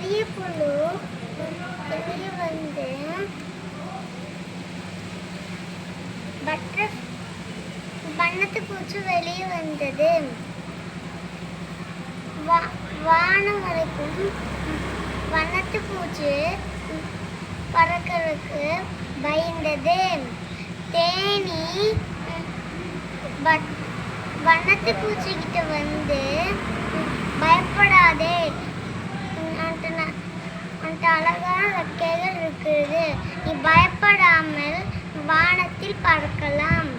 பெரிய புழு வெளியே வந்து வண்ணத்து பூச்சி வெளியே வந்தது. வானம் வரைக்கும் வண்ணத்து பூச்சி பறக்கிறதுக்கு பயந்தது. தேனி வண்ணத்து பூச்சிக்கிட்ட வந்து பயப்படாதே, அந்த அழகான ரெக்கைகள் இருக்குது, நீ பயப்படாமல் வானத்தில் பறக்கலாம்.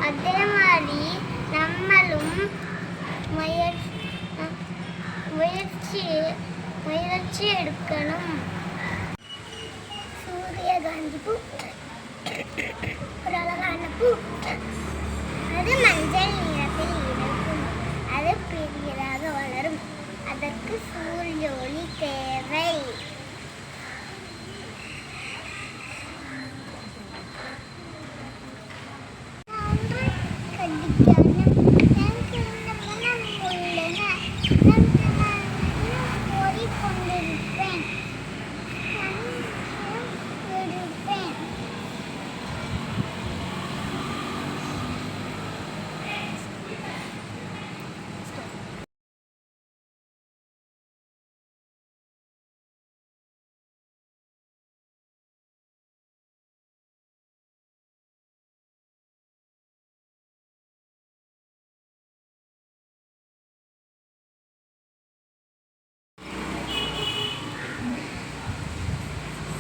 அதே மாதிரி நம்மளும் முயற்சி எடுக்கணும். சூரியகாந்தி பூ ஒரு அழகான பூ. அது மஞ்சள் நிறத்தில் இருக்கும். அது பெரியதாக வளரும். அதற்கு சூரிய ஒளி தேவை.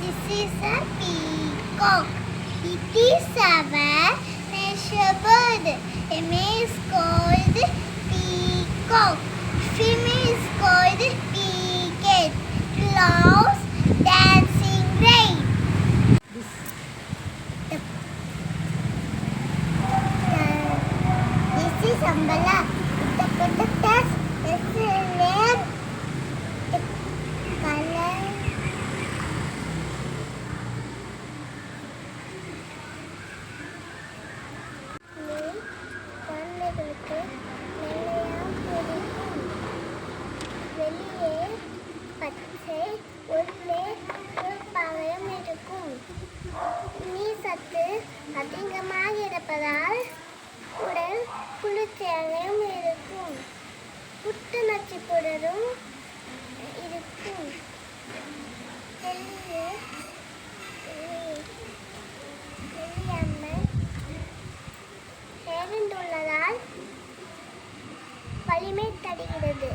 This is a peacock. It is a national bird. A male is called peacock. Female is called peacock. Loves dancing rain. This is umbrella. The protectors. This is lamp. Color. வெளியே பச்சை உள்ளே பழம் இருக்கும். நீர் சத்து அதிகமாக இருப்பதால் உடல் குளிர்ச்சியாகவும் இருக்கும். புத்துணர்ச்சி புடரும் இருக்கும். வெளியாமல் சேர்ந்துள்ளதால் வலிமை தருகிறது.